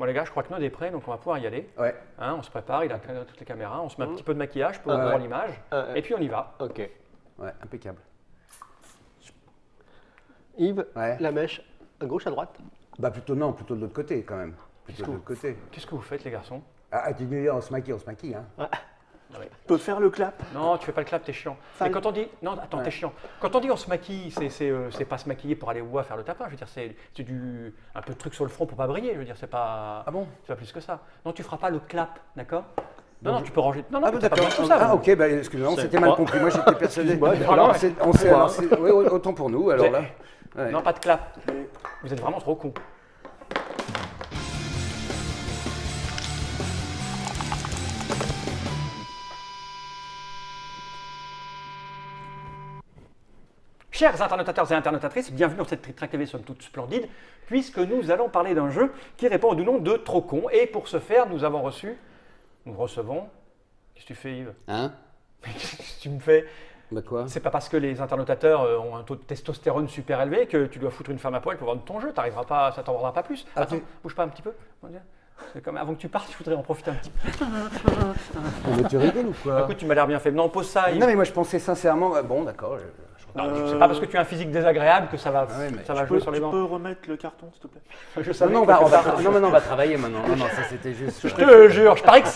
Bon les gars, je crois que Nod est prêt, donc on va pouvoir y aller. Ouais. Hein, on se prépare, il a toutes les caméras, on se met un petit peu de maquillage pour voir l'image, et puis on y va. Ok. Ouais, impeccable. Yves, la mèche, à gauche, à droite? Bah plutôt non, plutôt de l'autre côté quand même. Plutôt de l'autre côté. Qu'est-ce que vous faites les garçons? Ah, tu dis on se maquille, hein. Tu peux faire le clap? Non, tu fais pas le clap, t'es chiant. Et quand on dit, non, attends, t'es chiant. Quand on dit on se maquille, c'est pas se maquiller pour aller au bois faire le tapin. Je veux dire, c'est un peu de truc sur le front pour pas briller. Je veux dire, c'est pas. Ah bon? C'est pas plus que ça. Non, tu feras pas le clap, d'accord? Non, non, tu peux ranger. Non, non, Ah, t'as pas d'accord. besoin de tout ça. Ah, ok, bah, excusez-moi, c'était mal compris. Moi, j'étais persuadé. Oui, autant pour nous, alors là. Ouais. Non, pas de clap. Vous êtes vraiment trop cons. Chers internautateurs et internautatrices, bienvenue dans cette Trick TV somme toute splendide, puisque nous allons parler d'un jeu qui répond au nom de Trop con. Et pour ce faire, nous recevons. Qu'est-ce que tu fais, Yves? Hein? Qu'est-ce que tu me fais? Bah quoi? C'est pas parce que les internautateurs ont un taux de testostérone super élevé que tu dois foutre une femme à poil pour vendre ton jeu. T'arriveras pas, ça t'en vendra pas plus. Ah, attends, bouge pas un petit peu. C'est comme avant que tu partes, je voudrais en profiter un petit peu. Mais tu rigoles ou quoi? Écoute, tu m'as l'air bien fait. Non, pose ça. Non, mais moi, je pensais sincèrement. Bon, d'accord. C'est pas parce que tu as un physique désagréable que ça va, ça va jouer sur les Tu bancs. peux remettre le carton, s'il te plaît? Je savais Non, que maintenant, on va travailler maintenant. Non, ça, c'était juste. je te jure, je parie que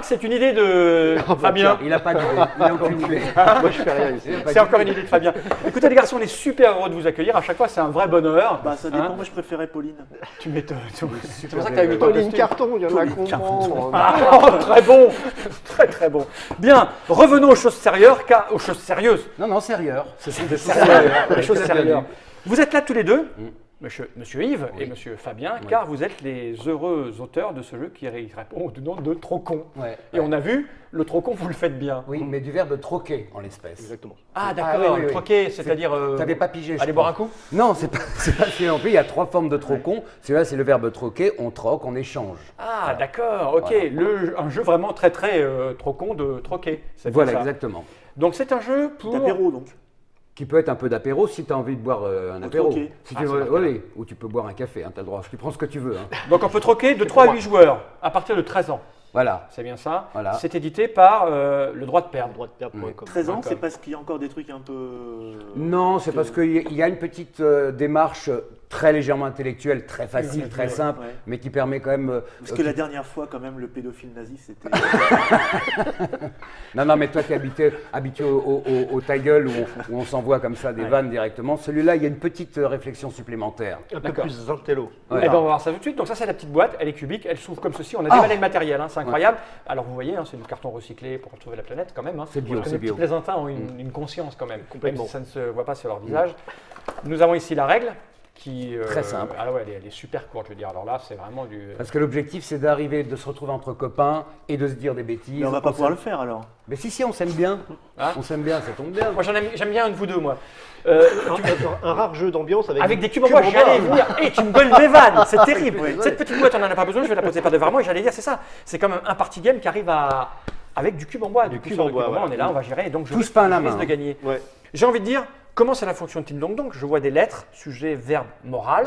c'est une idée de Fabien. Il a pas d'idée. Il a aucune idée. Moi, je fais rien ici. C'est encore une idée de Fabien. Écoutez les garçons, on est super heureux de vous accueillir. À chaque fois, c'est un vrai bonheur. Bah, ça dépend. Moi, je préférais Pauline. Tu m'étonnes. C'est pour ça que tu as eu le Pauline Carton, il y en a qu'on vend. Ah, très bon, très très bon. Bien, revenons aux choses sérieuses, aux choses sérieuses. Non, sérieux. C'est des choses Les choses sérieuses. Vous êtes là tous les deux, monsieur Yves et monsieur Fabien, car vous êtes les heureux auteurs de ce jeu qui répond au nom de Trop con. Et on a vu, le Trop con, vous le faites bien. Oui, mais du verbe troquer en l'espèce. Exactement. Ah d'accord, oui. troquer, c'est-à-dire T'avais pas pigé. aller boire un coup? Non, c'est pas celui-là non plus. Il y a 3 formes de trop con. Celui-là, c'est le verbe troquer. On troque, on échange. Ah d'accord, ok. Un jeu vraiment très très trop con de troquer. Voilà, exactement. Donc c'est un jeu pour… D'apéro, donc. Qui peut être un peu d'apéro si tu as envie de boire un apéro. troquer. Si tu veux, oui, ou tu peux boire un café, hein, tu as le droit. Tu prends ce que tu veux. Hein. Donc on peut troquer de 3 à 8 joueurs à partir de 13 ans. Voilà. C'est bien ça. Voilà. C'est édité par Le Droit de Perdre. Droiteperdre.com. 13 ans, c'est parce qu'il y a encore des trucs un peu. Non, c'est parce qu'il y a une petite démarche très légèrement intellectuelle, très facile, très simple, mais qui permet quand même… Parce que la dernière fois, quand même, le pédophile nazi, c'était… Non, mais toi, tu es habitué au ta gueule où on s'envoie comme ça des vannes directement. Celui-là, il y a une petite réflexion supplémentaire. Un peu plus intello. Et ben on va voir ça tout de suite. Donc ça c'est la petite boîte, elle est cubique, elle s'ouvre comme ceci. On a déballé le matériel, hein, c'est incroyable. Alors vous voyez, hein, c'est du carton recyclé pour retrouver la planète quand même. Hein. C'est bio, Parce que c'est les bio. petits plaisantins ont une conscience quand même, Complètement. même si ça ne se voit pas sur leur visage. Nous avons ici la règle qui… Très simple. Ah ouais, elle est super courte, je veux dire. Alors là, c'est vraiment du… Parce que l'objectif, c'est d'arriver, de se retrouver entre copains et de se dire des bêtises. Mais on va pas pouvoir le faire, alors. Mais si, on s'aime bien. Hein On s'aime bien, ça tombe bien. Moi j'aime bien un de vous deux, moi. Un rare jeu d'ambiance avec Des cubes en bois, j'allais venir. Et tu me gueules mes vannes, c'est terrible. Oui. Cette petite boîte, on n'en a pas besoin, je vais la poser par devant moi et j'allais dire, c'est ça. C'est comme un party game qui arrive avec du cube en bois. Du cube en bois, on est là, on va gérer. Et donc je Tous pas à la risque main, de gagner. Ouais. J'ai envie de dire, comment c'est la fonction de Team Donc je vois des lettres, sujet, verbe, morale.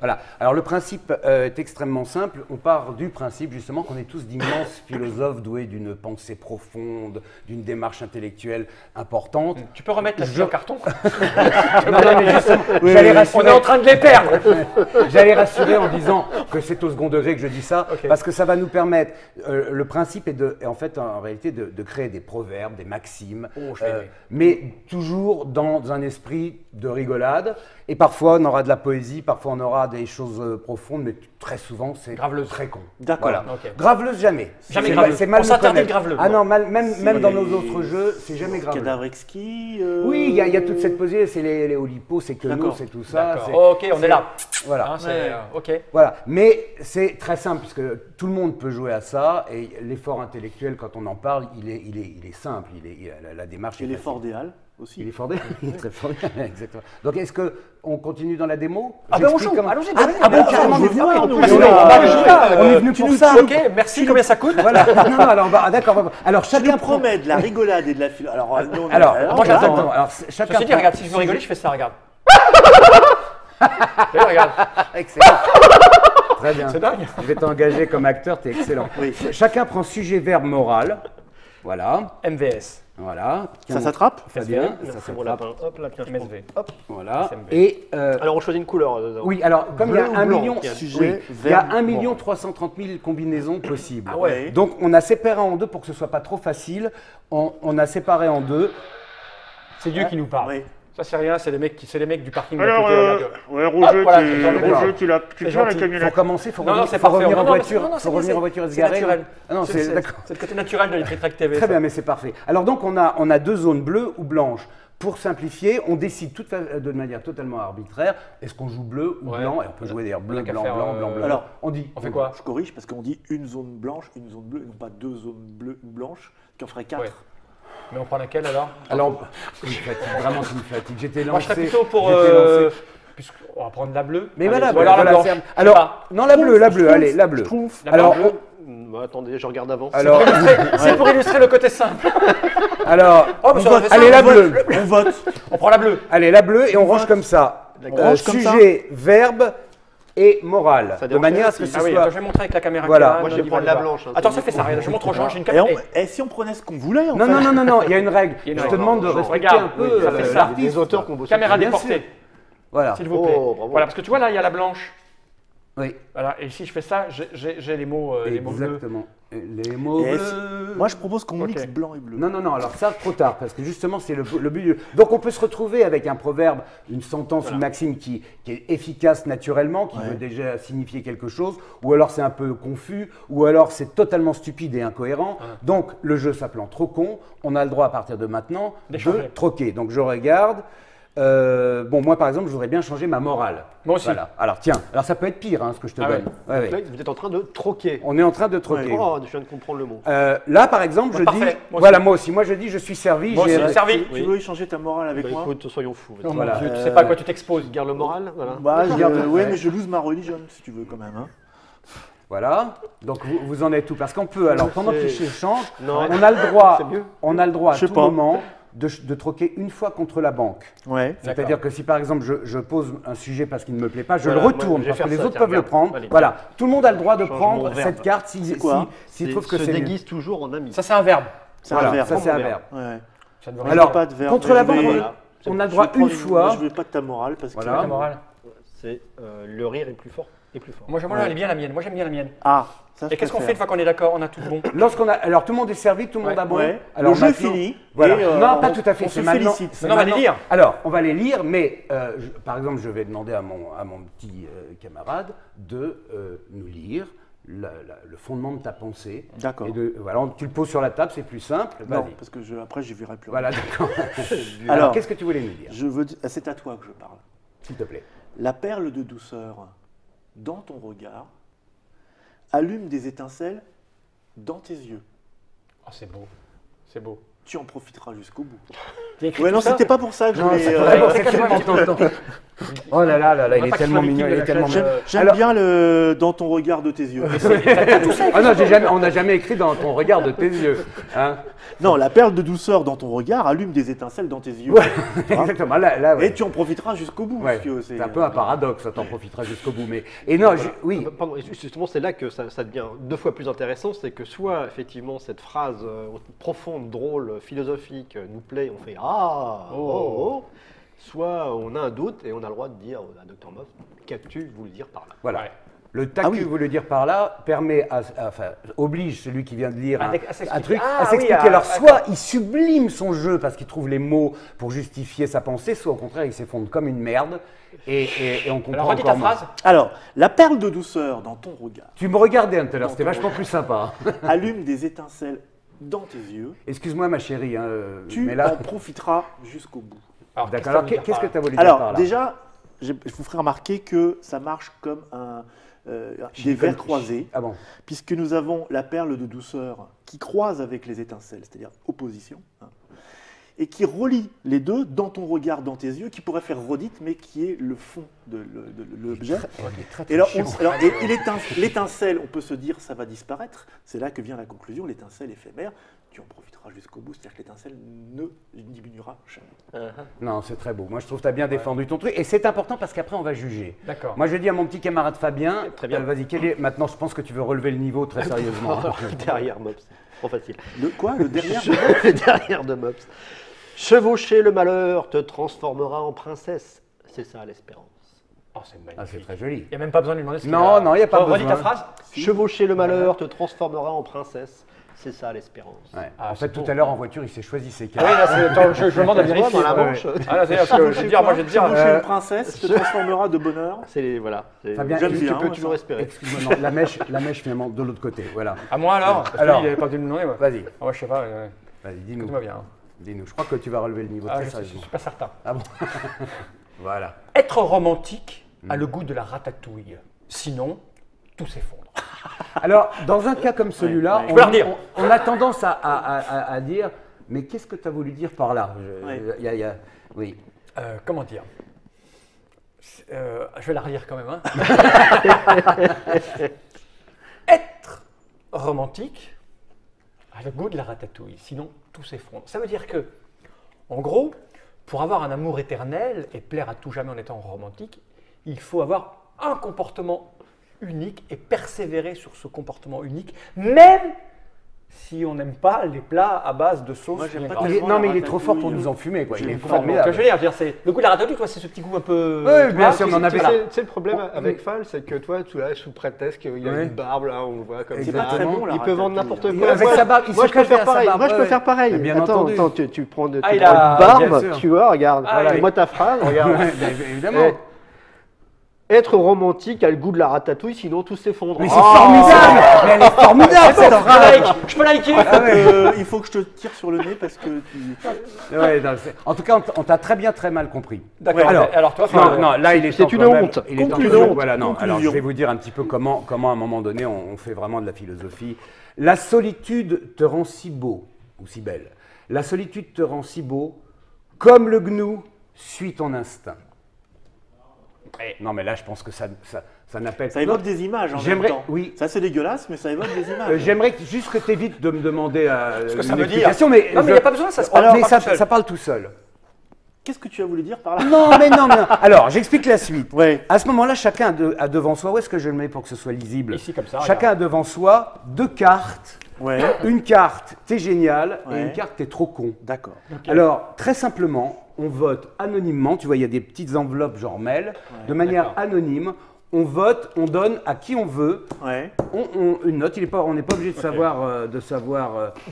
Voilà. Alors le principe est extrêmement simple. On part du principe justement qu'on est tous d'immenses philosophes doués d'une pensée profonde, d'une démarche intellectuelle importante. Tu peux remettre la fille en carton? Non, mais justement, j'allais rassurer. On est en train de les perdre. J'allais rassurer en disant que c'est au second degré que je dis ça, Ok. parce que ça va nous permettre. Le principe est en fait en réalité de créer des proverbes, des maximes, Oh, je vais aimer. mais toujours dans un esprit de rigolade. Et parfois on aura de la poésie, parfois on aura des choses profondes, mais très souvent c'est Graveleuse. très con. D'accord. Voilà. Ok. Graveleuse jamais. Jamais C'est graveleuse. c'est mal On nous s'interdit connaître. le graveleux. Ah non, même dans nos les- autres jeux, c'est jamais graveleuse. Cadavre exquis. Oui, il y a toute cette poésie, c'est les Oulipo, c'est que nous, D'accord. c'est tout ça. D'accord. c'est- Ok, on est là. Voilà. Hein, c'est, ok. Voilà, mais c'est très simple puisque tout le monde peut jouer à ça et l'effort intellectuel quand on en parle, il est simple, la démarche Et est l'effort facile. des Halles aussi. Il est fort, il est très fort, exactement. Donc est-ce que on continue dans la démo? Ah ben on J'explique joue, comment- allons-y. Ah bon, carrément, on mais veut viens, voir, on nous. peut Ah, jouer, non, on va non, jouer, non, on est venu pour ça. Ok, merci, combien ça coûte? Voilà, non, alors d'accord. Alors Je chacun te promets de la rigolade et de la philo. Alors, non, Alors, moi, j'attends, exactement. Alors chacun. Ceci dit, prend- regarde, si je veux rigoler, je fais ça, regarde. Regarde. Excellent. Très bien. C'est dingue. Je vais t'engager comme acteur, t'es excellent. Oui. Chacun prend sujet, verbe, moral. Voilà. MVS. Voilà. Ça s'attrape? Très bien. Merci Ça mon s'attrape. lapin. Hop là, tiens, je prends. MSV. Hop. Voilà. SMB. Et Alors on choisit une couleur. oui, alors comme il y a Bleu ou 1 blanc, million, il y a sujet, oui, il y a verbe, 1 million 330 000 combinaisons possibles. Ah ouais. Donc on a séparé en deux pour que ce soit pas trop facile. On a séparé en deux. C'est Dieu qui nous parle. Oui. Ça, c'est rien, c'est les mecs du parking d'à Alors, côté. regarde. ouais, Roger, voilà, tu c'est fais gentil. la Faut camionnette. commencer, faut Non, non, revenir, c'est faut parfait. revenir en Non, mais voiture, non, faut c'est revenir bien, en voiture et se c'est garer. naturel. Ah non, c'est d'accord. C'est le côté naturel de l'Electric TV. Très ça. bien, mais c'est parfait. Alors donc on a deux zones bleues ou blanches. Pour simplifier, on décide de manière totalement arbitraire. Est-ce qu'on joue bleu ou Ouais. blanc? Et on peut jouer d'ailleurs bleu, On a qu'à blanc, faire, blanc, blanc, blanc. Alors, on dit. On fait quoi? Je corrige parce qu'on dit une zone blanche, une zone bleue, et non pas deux zones bleues ou blanches, qui en ferait 4. Ouais. Mais on prend laquelle alors? Alors, tu me fatigues, vraiment tu me fatigues. J'étais lancé. Moi, je serais plutôt pour. j'étais lancé. On va prendre la bleue. Mais Allez, voilà, ou alors la blanche. c'est- Je sais Alors, pas. non, la bleue, allez, la bleue. La Alors, bleue. Attendez, je regarde avant. alors, C'est pour illustrer le côté simple. alors, Oh, mais ça va faire ça, allez, la on vote. bleue. On vote. On prend la bleue. Allez, la bleue, et on range comme ça. D'accord. range comme ça. Sujet, verbe et morale. Ça De dérange manière à pas ce que si- ce Ah oui, soit. attends, je vais montrer avec la caméra. Voilà. qui est là. Moi, je vais Non, prendre il la va. blanche, hein, Attends, ça ça fait ça. Regarde, je montre aux gens, j'ai une Et, caméra. et si on prenait ce qu'on voulait en Non, fait non, non, non, non, il y a une règle. Il y a une Je te règle. demande de Non, respecter regarde, un peu oui, ça fait ça. l'artiste. Des auteurs qui ont bossé. Caméra Bien déportée, Voilà. s'il vous plaît. Oh, bravo. Voilà, parce que tu vois là, il y a la blanche. Oui, Voilà, et si je fais ça, j'ai les mots bleus. exactement. Les mots Et bleus. Moi je propose qu'on Ok. mixe blanc et bleu. Non, non, non, alors ça, trop tard, parce que justement, c'est le but. Donc, on peut se retrouver avec un proverbe, une sentence, une maxime qui est efficace naturellement, qui veut déjà signifier quelque chose, ou alors c'est un peu confus, ou alors c'est totalement stupide et incohérent. Donc, le jeu s'appelant Trop con, on a le droit à partir de maintenant de D'échanger. troquer. Donc, je regarde. Bon, moi, par exemple, je voudrais bien changer ma morale. Moi aussi. Voilà. Alors, tiens, alors ça peut être pire, hein, ce que je te Ah donne. Ouais, ouais. Là, vous êtes en train de troquer. On est en train de troquer. Oh, je viens de comprendre le mot. Là, par exemple, je Parfait, dis. moi Voilà, aussi. moi aussi. Moi, je dis, je suis servi. Moi j'ai- aussi, servi. Tu veux échanger ta morale avec Bah, moi? écoute, soyons fous. Oh mon Voilà. Dieu, tu sais pas à quoi tu t'exposes. Garde le moral, voilà. Bah, je, Regarde, ouais, ouais. mais je lose ma religion si tu veux quand même. Hein. Voilà, donc vous en êtes où? Parce qu'on peut, alors pendant que tu changes, Non. on a le droit, C'est mieux. on a le droit à Je sais tout pas. moment de troquer une fois contre la banque. Ouais. C'est-à-dire que si par exemple je pose un sujet parce qu'il ne me plaît pas, je Voilà, le retourne moi, je vais parce que faire les ça, autres tiens, peuvent le regarde. prendre. Allez. Voilà, tout le monde a le droit de Change prendre mon verbe. cette carte s'il quoi trouve que se c'est mieux. déguise toujours en ami. Ça, c'est un verbe. C'est Voilà, un verbe. ça c'est un Prends mon verbe. Ouais. Ça ne veut Moi, rien je Alors, veux pas de verbe, contre mais la je vais- banque, Voilà. on a le je droit vais prendre une fois. Moi, je veux pas de ta morale parce Voilà. que. dire. La morale. C'est le rire est plus fort et plus fort. Moi, j'aime bien la mienne. Moi, j'aime bien la mienne. Ah, ça je Et qu'est-ce qu'on fait préfère. une fois qu'on est d'accord? On a tout bon. Alors tout le monde est servi, tout le monde Ouais. a bon. Ouais. Alors Le jeu est maintenant- fini. Voilà. et, Non, pas tout à fait. On c'est se maintenant. félicite. c'est Non, on va les maintenant- lire. Alors, on va les lire, mais par exemple, je vais demander à mon petit camarade de nous lire le fondement de ta pensée. D'accord. Et voilà, tu le poses sur la table, c'est plus simple. Non, Vas-y. parce que après je verrai plus. Voilà, d'accord. Alors, Alors, qu'est-ce que tu voulais nous dire, Je veux. C'est à toi que je parle. s'il te plaît? La perle de douceur dans ton regard allume des étincelles dans tes yeux. Oh, c'est beau. C'est beau. Tu en profiteras jusqu'au bout. Tu as écrit Ouais, tout non, ça c'était pas pour ça que je Non, voulais. c'est vraiment- c'est tellement tentant. Oh là là, là, là, On il va est pas tellement qu'il soit mignon, il est victime de tellement la mignon. chaîne. J'aime Alors- bien le dans ton regard de tes yeux. Ah non, on n'a jamais écrit dans ton regard de tes yeux. Hein. Non, la perle de douceur dans ton regard allume des étincelles dans tes yeux. Ouais, exactement. Là, ouais. Et tu en profiteras jusqu'au bout. Ouais, si tu veux, c'est un peu un paradoxe, ça t'en profitera jusqu'au bout. Mais... Et non, oui, Pardon, et justement, c'est là que ça devient deux fois plus intéressant, c'est que soit effectivement cette phrase profonde, drôle, philosophique nous plaît, on fait ah, oh, oh, soit on a un doute et on a le droit de dire à Dr Moff, qu'as-tu voulu dire par là? voilà. Ouais. Le tac Ah oui. que vous voulez dire par là permet, enfin, oblige celui qui vient de lire À un s'expliquer. truc Ah à s'expliquer. oui, Alors, d'accord. soit il sublime son jeu parce qu'il trouve les mots pour justifier sa pensée, soit au contraire il s'effondre comme une merde et on comprend Alors, redis encore ta moins. phrase. Alors, la perle de douceur dans ton regard Tu me regardais tout à l'heure, Dans c'était ton vachement plus sympa. allume des étincelles dans tes yeux. Excuse-moi ma chérie, hein, Tu mais là, en profiteras jusqu'au bout. Alors, d'accord. Alors, qu'est-ce qu'est-ce que tu as voulu dire Alors, par là? déjà, je vous ferai remarquer que ça marche comme des vers croisés, Ah bon. puisque nous avons la perle de douceur qui croise avec les étincelles, c'est-à-dire opposition, hein, et qui relie les deux dans ton regard, dans tes yeux, qui pourrait faire redite, mais qui est le fond de l'objet. Et alors, et l'étincelle, on peut se dire, ça va disparaître. C'est là que vient la conclusion, l'étincelle éphémère. tu en profiteras jusqu'au bout. C'est-à-dire que l'étincelle ne diminuera jamais. Non, c'est très beau. Moi, je trouve que tu as bien défendu ton truc. Et c'est important parce qu'après, on va juger. D'accord. Moi, je dis à mon petit camarade Fabien, Très bien. vas-y, maintenant, je pense que tu veux relever le niveau très sérieusement. Derrière Mops, trop facile. Le derrière Derrière de Mops. Chevaucher le malheur te transformera en princesse. C'est ça l'espérance. Oh, c'est magnifique. Ah, c'est très joli. Il n'y a même pas besoin de lui demander ce qu'il Non, a. non, il n'y a pas Redis besoin. ta phrase. Chevaucher le malheur te transformera en princesse. C'est ça l'espérance. Ouais. Ah, en c'est fait, tout beau. à l'heure, en voiture, il s'est choisi ses Oui, cartes. là, attends, je demande à Tu vois, vérifier. dans la Ouais, manche. ouais. Ah, là, c'est parce que je vais te dire, moi, je vais te dire. Chevaucher une princesse te transformera de bonheur. Voilà. Fabien, J'aime Tu bien, peux ouais, toujours ça. espérer. Excuse-moi, non, la mèche finalement de l'autre côté. Voilà. À moi alors Parce que Alors. lui, il n'avait pas dû me demander. Ouais. Vas-y, Ah, moi, je sais pas. vas-y, dis-nous. Tout va bien. Hein. Dis-nous. Je crois que tu vas relever le niveau Ah, très je sérieusement. suis pas certain. Ah bon. Voilà. Être romantique a le goût de la ratatouille. Sinon, tout s'effondre. Alors, dans un cas comme celui-là, ouais. Je peux leur dire. on a tendance à dire, mais qu'est-ce que tu as voulu dire par là Ouais. Oui. Comment dire Je vais la relire quand même. Hein. Être romantique a le goût de la ratatouille. Sinon, tout s'effondre. Ça veut dire que, en gros, pour avoir un amour éternel et plaire à tout jamais en étant romantique, il faut avoir un comportement unique et persévérer sur ce comportement unique, même si on n'aime pas les plats à base de sauce. Moi, j'aime pas vinaigrette. tellement Non, la mais il est trop fort pour ratatouille, nous enfumer, quoi. Il est je- Tu vois, formidable. donc, je veux dire, c'est le goût de la ratatouille, toi, c'est ce petit goût un peu. Oui, tu bien vois, sûr, mais on tu- avait tu- pas- Tu sais, le problème avec Fall, c'est que toi, tu l'as sous prétexte qu'il a Ouais. une barbe, là, on le voit comme C'est ça. pas très bon, la Il peut vendre n'importe ratatouille. quoi. Avec sa barbe, il moi, se je peux cache faire derrière sa pareil. barbe, Moi, je peux ouais. faire pareil. Mais bien Attends, entendu. attends, tu prends Ah, tu il prends a- une bien barbe, sûr. tu vois, regarde. Ah, oui. Moi ta phrase, regarde. Ouais, mais évidemment. Être romantique a le goût de la ratatouille, sinon tout s'effondre. Mais c'est Oh formidable. Mais elle est formidable cette phrase. Je peux liker. Il faut que je te tire sur le nez parce que Ouais, non, en tout cas, on t'a très mal compris. D'accord. Alors toi, Non, là, il est c'est temps une quand même- honte. il est temps Conclusion. que- Voilà, non. Conclusion. Alors, je vais vous dire un petit peu comment à un moment donné, on fait vraiment de la philosophie. La solitude te rend si beau, ou si belle. La solitude te rend si beau, comme le gnou suit ton instinct. Non, mais là, je pense que ça n'appelle... ça évoque des images en même J'aimerais- temps. oui. Ça c'est dégueulasse, mais ça évoque des images. J'aimerais juste que tu évites de me demander Ce que ça une veut dire. explication, mais Non, mais il n'y a pas besoin, ça se parle. mais pas ça, tout seul. ça parle tout seul. Qu'est-ce que tu as voulu dire par là? Non, mais non. Alors, j'explique la suite. Ouais. À ce moment-là, chacun a devant soi, où est-ce que je le mets pour que ce soit lisible? Ici, comme ça, Chacun a devant soi 2 cartes. Ouais. Une carte, t'es génial, et Ouais. une carte, t'es trop con. D'accord. Alors, très simplement, on vote anonymement. Tu vois, il y a des petites enveloppes genre mail. De manière anonyme, on vote, on donne à qui on veut. Ouais. Une note, on n'est pas obligé de savoir.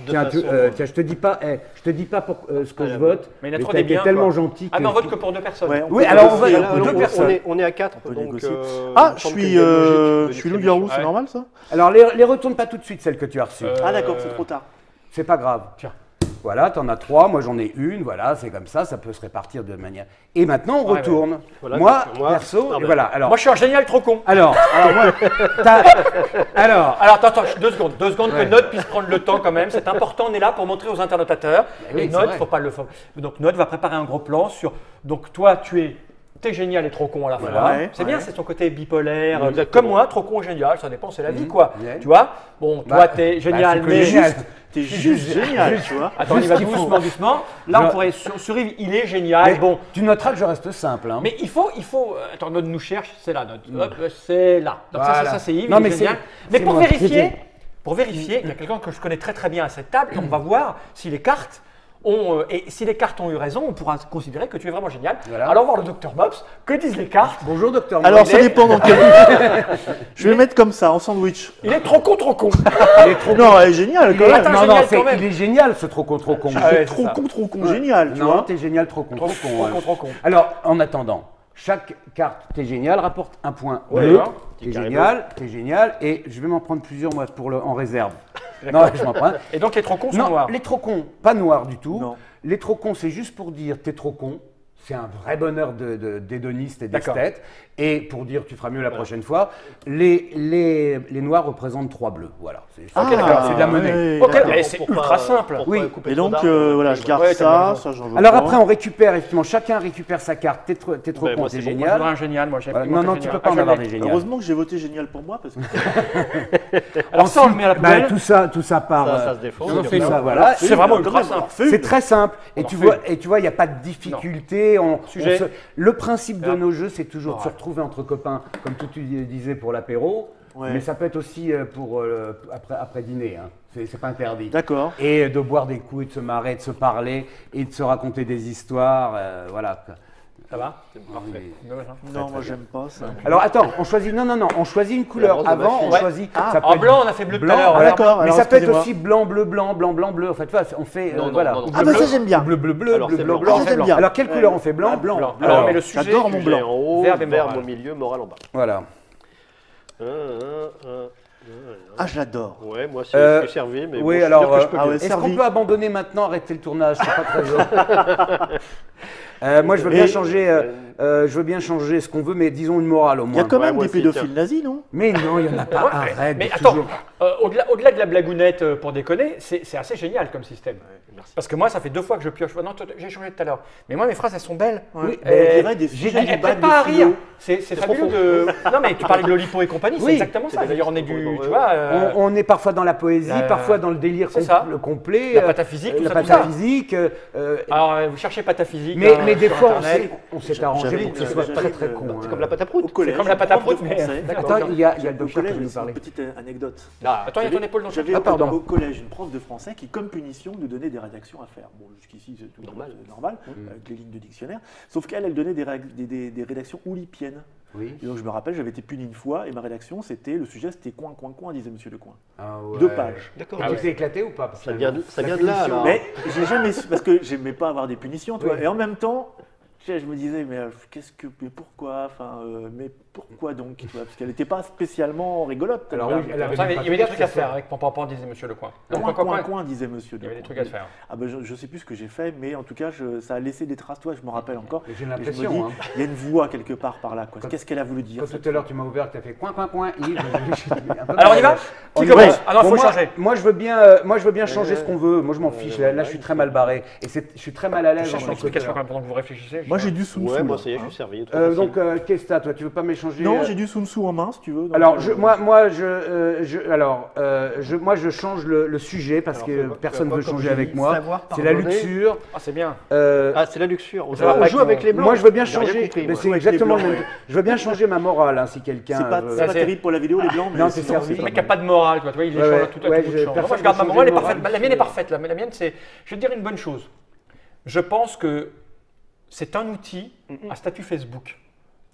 Tiens, façon, tiens, je te dis pas pour ce que je vote. Mais il y en a trop t'as des été biens, tellement quoi. gentil. Ah, mais que on vote je- que pour 2 personnes. Ouais, Oui, peut alors on négocier. va- Là, deux on personnes. on est à 4, peut donc... négocier. il Ah, me je semble suis, qu'il y a une logique de je suis distribution. loup-garou, c'est Ouais. normal ça? Alors, les retourne pas tout de suite, celles que tu as reçues. Ah d'accord, c'est trop tard. C'est pas grave. Tiens. Voilà, t'en as 3, moi j'en ai une, voilà, c'est comme ça peut se répartir de manière. Et maintenant on Ouais, retourne. Voilà, moi, donc, moi- perso, non, et mais- voilà. Alors, Moi, je suis un génial trop con. alors, alors, Alors, attends, 2 secondes. 2 secondes Ouais. que Note puisse prendre le temps quand même. C'est important, on est là pour montrer aux internotateurs. oui, Et c'est Note, vrai. faut pas le faire. Donc, Note va préparer un gros plan sur. Donc, toi, t'es génial et trop con à la fois. Ouais, C'est bien, ouais. c'est ton côté bipolaire. Exactement. Comme moi, trop con, génial, ça dépend, c'est la vie, quoi. Ouais. Tu vois. Bon, toi, Bah, t'es bah, génial, c'est que mais génial. T'es juste génial, tu vois. Attends, on y Juste va qu'il faut. doucement, doucement. Là, on Je- pourrait sur Yves, il est génial. mais Bon, tu noteras que je reste simple. Hein. mais il faut. Attends, Note nous cherche, c'est là, Note. Hop, c'est là. Donc Voilà. ça c'est Yves, Non, il est mais génial. c'est- Mais c'est pour moi. vérifier, il y a quelqu'un que je connais très bien à cette table, et on va voir si les cartes ont, et si les cartes ont eu raison, on pourra considérer que tu es vraiment génial. Voilà. Alors, voir le docteur Mops, que disent les cartes? Bonjour docteur. Alors Monet. ça dépend dans quel. Je vais le mettre comme ça, en sandwich. Il est trop con. Il est trop Non, elle est géniale quand même. Attends, Non, génial, non, quand même. il est génial ce trop con. Ah ouais, Trop c'est con, génial, tu Non, vois. t'es génial, trop con. Trop con. Alors, en attendant, chaque carte, t'es génial, rapporte un point. Ouais, bleu. d'accord. T'es génial, et je vais m'en prendre plusieurs moi en réserve. Non, je m'en prends. Et donc, les trop cons sont Non, noirs. les trop cons, pas noirs du tout. Non. Les trop cons, c'est juste pour dire t'es trop con. C'est un vrai bonheur d'hédoniste et D'accord. d'esthète. Et pour dire tu feras mieux la prochaine fois, les noirs représentent 3 bleus. Voilà. C'est de la monnaie. Ok, c'est ultra simple. Oui. Et donc, voilà, je garde Ouais, ça j'en veux Alors pas. après, on récupère, effectivement, chacun récupère sa carte. T'es trop Ben, con, moi, c'est c'est bon. Moi, je voudrais génial. un génial, moi j'ai Voilà. pris Non, mon tu génial. peux pas en je avoir l'ai. des géniales. Heureusement que j'ai voté génial pour moi, parce que Alors ça, on le met à la poubelle. Tout ça part. Ça se défend. on c'est fait comme une- ça. Voilà. C'est vraiment quand ultra même, simple. refait C'est une. très simple. Et On tu en vois, fait. il n'y a pas de difficulté. Sujet. Le principe de Ah. nos jeux, c'est toujours de se Ouais. retrouver entre copains, comme tu disais pour l'apéro. Ouais. Mais ça peut être aussi pour après dîner. Hein. C'est pas interdit. D'accord. Et de boire des coups et de se marrer, de se parler et de se raconter des histoires. Voilà. Ça va Parfait. Non, moi j'aime pas ça. Alors attends, on choisit. Non, on choisit une couleur. rose de Avant, ma on fille. choisit. Ah, ça peut En être blanc, on a fait bleu tout à blanc, l'heure. voilà. D'accord, Mais alors ça peut être excusez-moi. aussi blanc, bleu, blanc, blanc, blanc, bleu. En fait, on fait Non, voilà. non, non. Ah bah ça j'aime bien. Bleu, bleu, bleu, Alors, bleu, c'est bleu, blanc. blanc. Ah, ça, j'aime bien. Alors quelle couleur on fait? Blanc, blanc. Alors, Alors, on met le sujet. j'adore mon Sujet blanc. en haut, Verbe et verbe moral. au milieu, morale en bas. Voilà. Ah, je l'adore. Ouais, moi, Euh, je suis servi, mais oui, bon, je suis alors, sûr que je peux ah mieux. ouais, est-ce servi. qu'on peut abandonner maintenant, arrêter le tournage? C'est pas très gentil. Moi, je veux bien changer. Je veux bien changer ce qu'on veut, mais disons une morale au Il y a moins. quand même moi des aussi, pédophiles nazis, non? Mais non, il n'y en a pas. Ouais, Arrête. mais de attends, toujours- au-delà de la blagounette pour déconner, c'est assez génial comme système. Merci. Parce que moi, ça fait 2 fois que je pioche. Non, j'ai changé tout à l'heure. Mais moi, mes phrases, elles sont belles. Oui, On dirait des j'ai sujets dit- de Elles bac prêtent pas à de rire. philo. C'est fabuleux de. Non, mais tu parlais de Lolipo et compagnie, c'est Oui. exactement ça. C'est D'ailleurs, on est du. complètement Tu vois. On est parfois dans la poésie, parfois dans le délire c'est ça. le complet. La pataphysique, tout la ça, tout ça. pataphysique. Alors, vous cherchez pataphysique. Mais des sur fois, Internet. on s'est arrangé J'avais- pour que ce j'avais- soit très très j'avais- con. C'est hein. comme la pâte à prout. Au collège, comme la pâte à prof de prout, mais- français. D'accord. Attends, il y a le Au docteur qui collège, veut nous c'est parler. une petite anecdote. Attends, il y a ton épaule dans le J'avais Ah, pardon. au collège une prof de français qui, comme punition, nous donnait des rédactions à faire. Bon, jusqu'ici, c'est tout Normal. normal, avec les lignes de dictionnaire. Sauf qu'elle, elle donnait des rédactions oulipiennes. Oui. Et donc, je me rappelle, j'avais été puni une fois et ma rédaction, le sujet, c'était coin, coin, coin, disait Monsieur Lecoin. Ah ouais. 2 pages. D'accord. Et tu t'es éclaté ou pas? Parce Ça que vient de la là, punition- là. Mais j'ai jamais su, parce que j'aimais pas avoir des punitions, toi. Oui. Et en même temps, je me disais, mais mais pourquoi? Enfin, mais pourquoi donc, tu vois, parce qu'elle n'était pas spécialement rigolote. Alors Voilà. oui, elle avait Ça, même il pas y avait fait des trucs à gaffe, faire avec Pampan, disait Monsieur Lecoin. Coin, Coin, coin, coin, coin. coin, disait Monsieur Il y avait des Lecoin. trucs à faire. Ah ben, je sais plus ce que j'ai fait, mais en tout cas, ça a laissé des traces. Toi, je me rappelle encore. J'ai Et je me l'impression. dis, Hein. il y a une voix quelque part par là. Quoi. Quand- Qu'est-ce qu'elle a voulu dire Quand tout à l'heure tu m'as ouvert, tu as fait coin, coin, coin. Yves, Alors, on y va On Qui y va. commence Ah non, il Bon, faut moi, changer. moi, je veux bien changer ce qu'on veut. Moi, je m'en fiche. Là, je suis très mal barré. Et je suis très mal à l'aise en Cherche une tant explication quand qu'auteur. même pendant que vous réfléchissez. Moi, j'ai du Sun Tzu. Ouais, moi, là, ça y est, hein. je suis servi. trop facile. Donc, qu'est-ce que t'as, toi? Tu veux pas m'échanger? Non, j'ai du Sun Tzu en main, si tu veux. donc, Alors, moi, je change le sujet parce Alors, que fais-moi- personne ne fais-moi veut comme changer j'ai avec dit, moi. savoir C'est la pardonner. luxure. Ah, c'est bien. Ah, c'est la luxure. Ça va On pas joue qu'ils avec vont- les blancs. Moi, je veux bien J'ai rien changer. compris, Mais moi. c'est Avec les exactement le blancs, même. Je veux bien changer ma morale, hein, si quelqu'un. C'est pas, veut- c'est pas c'est- terrible pour la vidéo, les blancs, mais Non, c'est sinon, servi. Le mec pas qui n'a pas de morale, quoi. Tu vois, il Ouais, échange ouais. à tout à Ouais, tout bout de j'ai- champ. personne Moi, je garde ma n'a morale, elle est changé de parfaite. morale. La mienne est parfaite. La mienne, c'est. Je vais te dire une bonne chose. Je pense que c'est un outil à statut Facebook.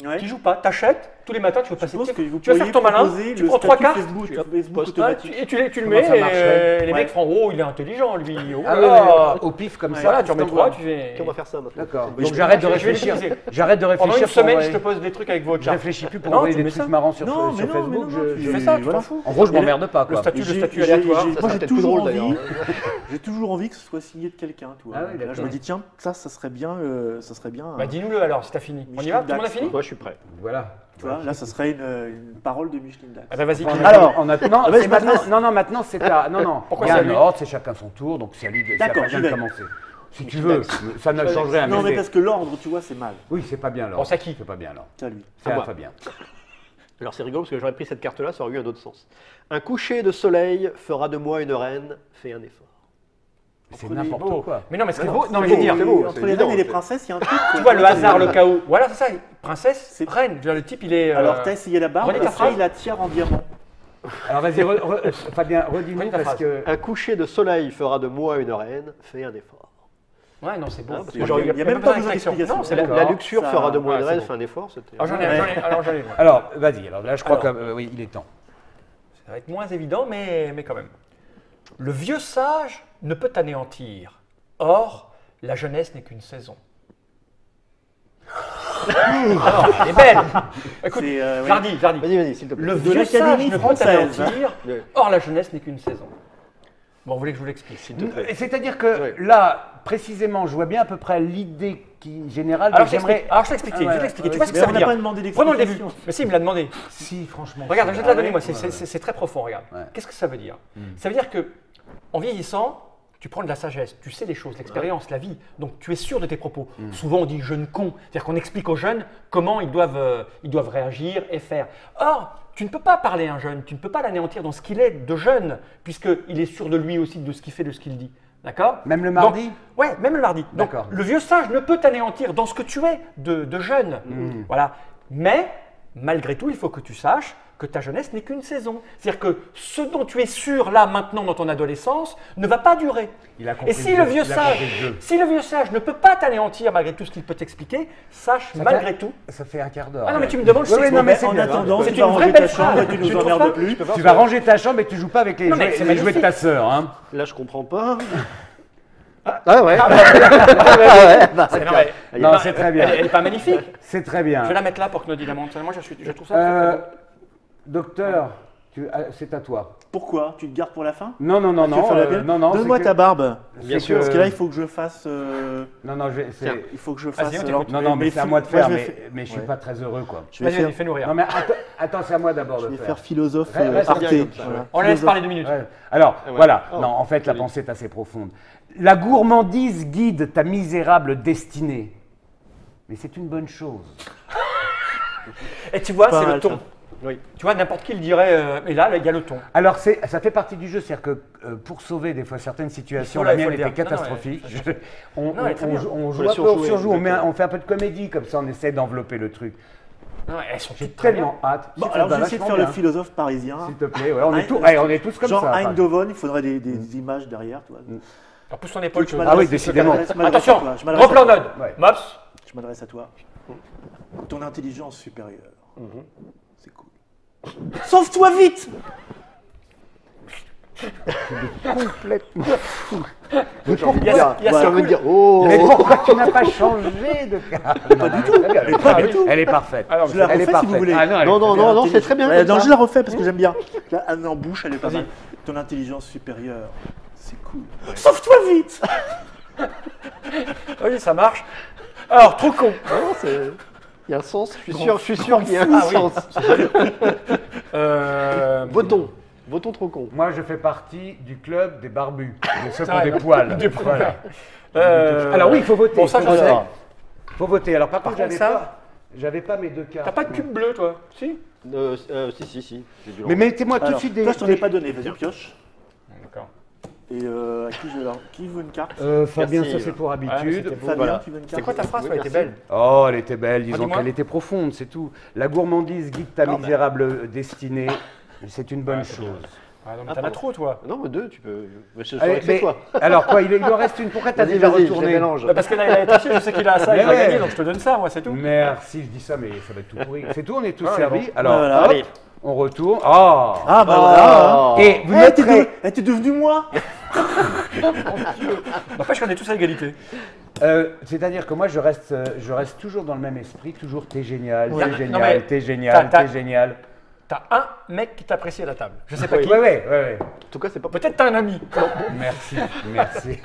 Ouais. Tu joues pas, t'achètes, tous les matins, tu veux passer. pense que vous Tu vas pourriez faire ton malin, proposer tu le prends 3 statut cartes. Facebook, tu Facebook postes, automatique. et tu le Comment mets, ça et marcherait les Ouais. mecs feront oh, il est intelligent, lui. Oh Ah là ouais, là. au pif comme ça. Voilà, tu en mets t'envoies. 3, tu fais. Ok, on va faire ça maintenant. D'accord. Oui, Donc je- j'arrête de je vais réfléchir. l'utiliser. J'arrête de réfléchir. Pendant une pour semaine, envoyer- je te pose des trucs avec vos Je cartes. réfléchis plus pour Non, envoyer tu des mets trucs ça. marrants sur Non, mais sur non, Facebook. mais non, Tu fais ça, tu voilà. t'en fous. En gros, je Et m'emmerde pas, Le quoi. statut, le J'ai- statut j'ai- aléatoire. j'ai- Ça Moi, sera j'ai peut-être plus toujours drôle, envie. d'ailleurs. J'ai toujours envie que ce soit signé de quelqu'un, tu vois. Ah oui, Là, je d'accord. me dis tiens, ça serait bien, ça serait bien. Bah dis-nous-le alors, si t'as fini. On y va? Tout le monde a fini? Moi, je suis prêt. Voilà. Tu vois, là, ça serait une parole de Micheline Dax. Ah bah vas-y. Alors, non, bah, c'est je maintenant. m'adresse. Non, maintenant c'est à. Non, non. Pourquoi il y a c'est à un lui ordre, c'est chacun son tour, donc c'est à lui de D'accord, vient j'y de vais. commencer. Si tu veux, ça ne changerait rien. Non, mais c'est- parce que l'ordre, tu vois, c'est mal. Oui, c'est pas bien alors. Bon, c'est à qui? C'est pas bien alors. C'est à lui. C'est à moi. Fabien. Alors, c'est rigolo parce que j'aurais pris cette carte-là, ça aurait eu un autre sens. Un coucher de soleil fera de moi une reine, fais un effort. C'est Beau. n'importe quoi. Mais non, mais ce qui est Non, beau, non, mais mais je veux dire, beau, entre c'est les évident, reines et les c'est- princesses, il y a un truc. tu vois le hasard, le chaos. Voilà, c'est ça. Princesse, C'est- reine. Je veux dire, le type, il est. Alors, t'as essayé la barbe, redis ta essaye phrase. la tiare en diamant. Alors vas-y, Fabien, redis-nous Redis ta parce phrase. que. Un coucher de soleil fera de moi une reine, fais un effort. Ouais, non, c'est beau. Ah, parce que Genre, il y a même pas besoin d'explication. Non, c'est La, la. la luxure D'accord. fera de moi Ah, une c'est reine, bon. fais un effort. C'était. Alors j'en ai une. Alors, vas-y. Alors là, je crois Alors. que oui, il est temps. Ça va être moins évident, mais quand même. Le vieux sage ne peut anéantir. Or, la jeunesse n'est qu'une saison. Alors, elle est belle. Écoute, C'est, oui. Jardy. Vas-y, s'il te plaît. Le De vieux sage l'Académie ne peut française. anéantir. Ouais. Or, la jeunesse n'est qu'une saison. Bon, vous voulez que je vous l'explique S'il te plaît. C'est-à-dire que Ouais. là, précisément, je vois bien à peu près l'idée générale. Alors, mais j'aimerais. je t'explique. Ah, Je ouais, vais t'expliquer. ouais, Tu vois ce que Mais ça on veut n'a dire pas demandé Prenons le début. d'explication. Mais si, il me l'a demandé. Si, franchement. Regarde, je vais te la donner, moi. Ouais. C'est très profond, regarde. Ouais. Qu'est-ce que ça veut dire? Ça veut dire que, en vieillissant, tu prends de la sagesse, tu sais les choses, l'expérience, la vie, donc tu es sûr de tes propos. Souvent on dit jeune con, c'est-à-dire qu'on explique aux jeunes comment ils doivent réagir et faire. Or, tu ne peux pas parler à un jeune, tu ne peux pas l'anéantir dans ce qu'il est de jeune, puisqu'il est sûr de lui aussi, de ce qu'il fait, de ce qu'il dit. D'accord? Même le mardi? Oui, même le mardi. Donc, D'accord. le vieux sage ne peut t'anéantir dans ce que tu es de jeune. Voilà. Mais, malgré tout, il faut que tu saches que ta jeunesse n'est qu'une saison. C'est-à-dire que ce dont tu es sûr là, maintenant, dans ton adolescence, ne va pas durer. Il a compris Et si le le jeu, vieux il a compris le sage, jeu. si le vieux sage ne peut pas t'anéantir malgré tout ce qu'il peut t'expliquer, sache Ça malgré fait- tout. Ça fait un quart d'heure. Ah non, mais tu me demandes, je Ouais, ouais, t'explique. non, mais c'est En bien. attendant, C'est tu une vas vraie ranger belle ta chambre et phrase. tu Tu nous trouves emmerdes pas plus. Tu vas ranger ta chambre et tu joues pas avec les Non, mais jouets, c'est les jouets de magnifique. ta sœur. Hein. Là, je comprends pas. Ah ouais. C'est- non, mais- Non, c'est très bien. Elle n'est pas magnifique. C'est très Je vais bien. la mettre là pour que nos dynamos. Moi, je trouve ça très, très beau. Docteur, c'est à toi. Pourquoi? Tu te gardes pour la fin? Non, non, non, Tu veux non. faire la bielle non, Donne-moi c'est ta que- barbe. Bien c'est sûr. que- Parce que là, il faut que je fasse. Non, non, Il faut que je fasse. Vas-y, on alors, t'écoute. Non, non, mais c'est à moi de faire, je vais mais je suis Ouais. pas très heureux, quoi. Je vais Vas-y, faire, vas-y, fais-nous rire. Non, mais attends, c'est à moi d'abord je de vais faire. faire philosophe Reste Arte. bien comme ça, Voilà. On laisse Philosophe. parler 2 minutes. Ouais. Alors, Ah ouais. voilà. Oh, Non, en fait, la joli. pensée est assez profonde. La gourmandise guide ta misérable destinée. Mais c'est une bonne chose. Et tu vois, Pas c'est le mal, ton. ça. Oui. Tu vois, n'importe qui le dirait, mais là, il y a le ton. Alors, ça fait partie du jeu, c'est-à-dire que pour sauver des fois certaines situations, Il faut la le mienne dire. était Non, non, catastrophique. ouais, On Non, elle est très bien. on Faut joue la un peu, on surjouer, surjoue, exactement. on fait un peu de comédie, comme ça on essaie d'envelopper le truc. Non, elles sont J'ai toutes très tellement hâte. Bon, Si, ça alors, va je vais essayer de vachement faire le bien. philosophe parisien. S'il te plaît, ouais, on est tous comme Genre ça. enfin. Eindhoven, il faudrait des images derrière, toi. Alors, pousse ton épaule. Je tu Ah oui, m'adresse- décidément. je m'adresse Attention, à toi, je m'adresse gros plan à toi. node. Ouais. Mops. Je m'adresse à toi. Ton intelligence supérieure. C'est cool. Sauve-toi vite! Complètement fou. J'ai envie de Il y a- dire, il y a j'ai ça envie de cool. dire, oh. Mais pourquoi tu n'as pas changé de cas Pas du tout. Pas du tout. Elle est parfaite. Alors, Je la Elle est refais si parfaite. vous voulez. Ah non, elle est Non, non, très bien. non, c'est très bien. Ouais, comme non, ça. je la refais parce que j'aime bien. Là, en bouche, elle est pas Vas-y. mal. Ton intelligence supérieure, c'est cool. Sauve-toi vite! Oui, ça marche. Alors, trop con. Non, il y a un sens. Je suis sûr qu'il y a un Ah oui. sens. Votons trop con. Moi, je fais partie du club des barbus, de ceux qui ont vrai, des poils. des poils. Voilà. Alors oui, il faut voter. Bon, ça, je faut sais. voter. Faut voter. Alors par contre, contre, ça- j'avais pas mes deux cartes. T'as pas de cube bleu, toi? Si. Si. J'ai dû Mais mettez-moi tout de Alors, suite toi, je t'en ai pas donné. Vas-y, pioche. D'accord. Et à qui je alors, qui veut une carte? Fabien, Merci. ça c'est pour Ouais, habitude. c'était beau. Fabien, voilà. tu veux une C'est carte? quoi ta phrase? Oui, Elle était merci. belle. Oh, elle était belle, disons dis-moi. qu'elle était profonde, c'est tout. La gourmandise guide ta misérable destinée. C'est une bonne chose. Ah non, mais t'en as trop, toi. Non, mais deux, tu peux. Mais je Allez, saurais que c'est mais- toi. alors quoi, il en reste une. Pourquoi t'as Vas-y, déjà vas-y, je les retourné mélange. Bah, parce que là, il a été acheté, je sais qu'il a ça, il Mais va ouais. gagner, donc je te donne ça, moi, c'est tout. Merci, je dis ça, mais ça va être tout pourri. C'est tout, on est tous Ouais, servis. bon. Alors, Voilà. hop, Allez. on retourne. Oh. Ah bah voilà. Et vous Eh, t'es noterez, t'es devenu moi? N'empêche qu'on est tous à égalité. c'est-à-dire que moi, je reste toujours dans le même esprit, toujours t'es génial, Ouais. t'es Non, génial, mais t'es génial, t'as- t'es génial. T'as un mec qui t'apprécie à la table. Je sais pas qui. Ouais. En tout cas, c'est pas Peut-être t'as un ami. Merci.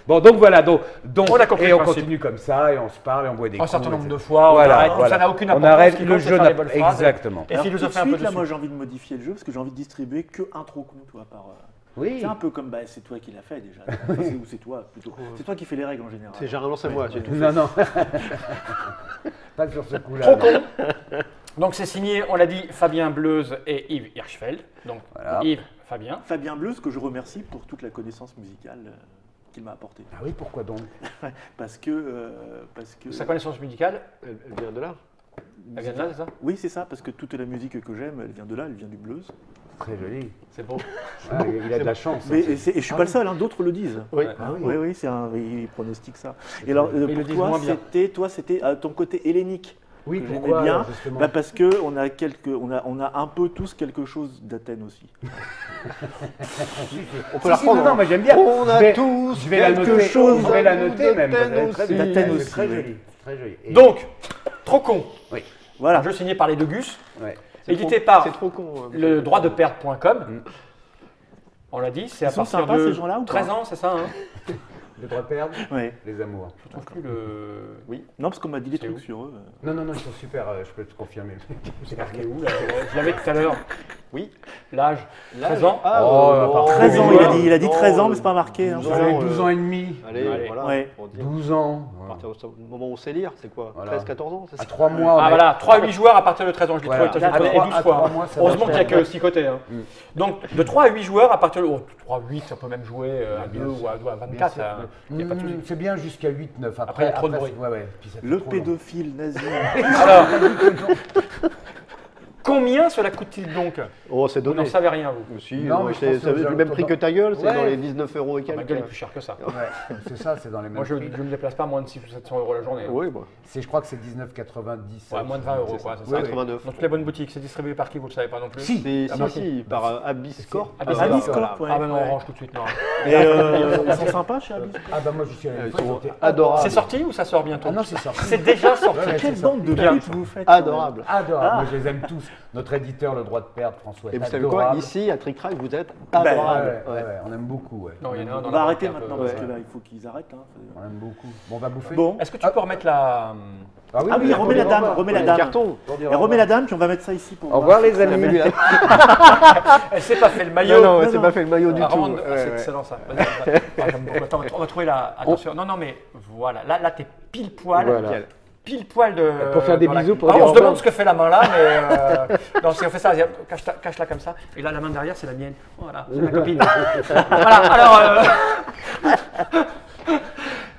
Bon, donc voilà, donc On a compris et le on principe. continue comme ça, et on se parle, et on boit des Un coups. certain nombre etc. de fois, on arrête, ça n'a aucune On importance. arrête, Ce qui le compte, c'est jeu faire n'a les bonnes phrases. exactement. Et Alors, philosopher tout de un peu suite, là, dessus. moi, j'ai envie de modifier le jeu parce que j'ai envie de distribuer que un trop con, toi, par. Oui. C'est un peu comme, bah, c'est toi qui l'as fait déjà. Ou c'est toi plutôt. C'est toi qui fais les règles en général. C'est généralement c'est moi, j'ai tout fait. Non. Pas sur ce coup-là. Trop non. con. Donc c'est signé, on l'a dit, Fabien Bleuze et Yves Hirschfeld. Donc Voilà. Yves, Fabien. Fabien Bleuze, que je remercie pour toute la connaissance musicale qu'il m'a apportée. Ah oui, pourquoi donc? Parce que. Sa connaissance musicale, Elle vient de là. elle vient de là, c'est ça? Oui, c'est ça, parce que toute la musique que j'aime, elle vient de là, elle vient du blues. Très joli. C'est beau. Ah, il a de la chance. Mais, hein. et je suis pas le seul, hein, d'autres le disent. Oui. Ah oui. Oui, ils pronostiquent ça. Et alors, ils le pour disent toi, moins bien. c'était ton côté hellénique. Oui, que j'aimais pourquoi bien, alors, justement parce que on a un peu tous quelque chose d'Athènes aussi. On peut la Si, reprendre. non, mais j'aime bien. On a Je vais- tous je vais la quelque noter. chose Je vais la à nous noter même. d'Athènes Elle est très aussi. bien. D'Athènes Elle est aussi, Très oui. jolie. Très jolie. Et- Donc, Trop con. Oui. Voilà. Un jeu signé par les deux Gus, Ouais. C'est édité trop- par C'est trop con. le droit de perdre.com. On l'a dit, c'est à Ils sont partir sympas, de ces gens-là, ou pas 13 ans, c'est ça hein? Les droits de perdre, Ouais. les amours. Je trouve plus le... Oui. Non, parce qu'on m'a dit des C'est trucs où sur eux. Non, non, non, ils sont super, je peux te confirmer. C'est marqué où là? Je l'avais tout à l'heure. Oui. L'âge 13 ans. Ah, Oh, 13 ans, il a dit non, 13 ans, mais c'est pas marqué. Hein, 12 Vous c'est avez ça. 12 ans et demi, Allez, Allez. voilà. Ouais. Pour dire. 12 ans. À partir du moment où on sait lire, c'est quoi? Voilà. 13-14 ans, c'est À ça? 3 mois. Ah mais- voilà, 3-8 joueurs à partir de 13 ans, je l'ai Voilà. trouvé, j'ai trouvé, et À 12 trois fois. mois, ça Heureusement va qu'il n'y a faire. que 6 côtés. Hein. Donc de 3 à 8 joueurs à partir de... 3 à 8, ça peut même jouer à 2 bien ou à Bien 24. sûr. hein. Il n'y a pas de souci. C'est bien jusqu'à 8-9. Après, il y a trop de bruit. Ouais, ouais. Puis ça fait Le trop long. pédophile nazi. Alors, combien cela coûte-t-il donc? Oh, c'est Vous donné. n'en savez rien, vous. Si, Non, mais je c'est pense que ça aux veut du même prix que ta gueule, c'est Ouais. dans les 19 euros et Ma quelques. gueule est plus chère que ça. Ouais, c'est ça, c'est dans les mêmes Moi, je prix. ne me déplace pas à moins de 600 ou 700 euros la journée. hein. Oui, bah. Je crois que c'est 19,90. Ouais, moins de 20 euros, quoi. C'est ça. Oui, oui. 89. Dans toutes les bonnes boutiques, c'est distribué par qui, vous ne le savez pas non plus? Si. Si, Ah, si, bah, si, par Abyss Corp. Abyss Ah, Abyss voilà. Corp, ouais. Ah ben non, on range tout de suite, non. Et ils sont sympas chez Abyss. Ah bah moi je suis allé une Ils fois, sont ils étaient adorables. C'est sorti ou ça sort bientôt? Ah non, c'est sorti. C'est déjà sorti. Ouais, ouais, Quelle c'est bande de Bien. putes vous faites. Adorable. Adorable. Ah. Moi je les aime tous. Notre éditeur, Le Droit de Perdre, François. Et vous est savez quoi? adorable. Ici, à Trick Track, vous êtes Ouais, adorable. ouais, ouais, on aime beaucoup. Ouais. Non, il y en a un dans On la va arrêter banque, un peu. maintenant parce ouais. que là, il faut qu'ils arrêtent. Hein. On aime beaucoup. Bon, on va bouffer. Bon. Est-ce que tu peux remettre la... Ah Ah oui, remets la dame, remets la Le dame. carton. Et remets la dame, puis on va mettre ça ici pour Au revoir les Ah, mais lui, amis. là- Elle s'est pas fait le maillot. Non, non, non, c'est non. pas fait le maillot du Ah, tout. vraiment, Ouais, c'est ouais. excellent ça. Vas-y, vas-y. Ah, j'aime beaucoup. Attends, on va trouver la... Attention. Non, non, mais voilà. Là t'es pile poil. Voilà. Pile poil de... Pour faire des dans la- bisous, pour Ah, dire on se au revoir. demande ce que fait la main là, mais... Non, si on fait ça, cache-la comme ça. Et là, la main derrière, c'est la mienne. Voilà, c'est ma copine. Voilà, alors...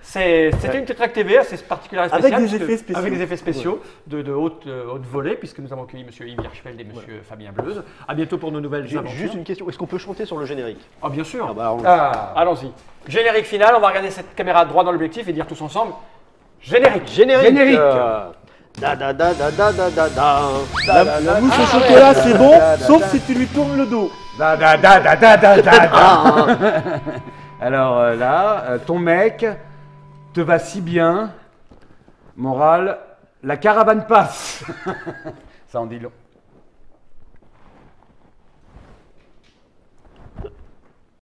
C'était une Tétrac TV assez particulière et spéciale. Avec des puisque- effets spéciaux. Avec des effets spéciaux de haute volée, puisque nous avons accueilli M. Yves Hirschfeld et M. Fabien Bleuze. À bientôt pour nos nouvelles J'ai aventures. juste une question. Est-ce qu'on peut chanter sur le générique? Ah, bien sûr. Ah bah, alors, Ah, Allons-y. Générique final, on va regarder cette caméra droit dans l'objectif et dire tous ensemble générique. Générique. Générique. Da da da da da da da da. La mousse au chocolat, c'est bon, sauf si tu lui tournes le dos. da da da da da da da da. Alors là, ton mec te va si bien. Morale, la caravane passe. Ça en dit long.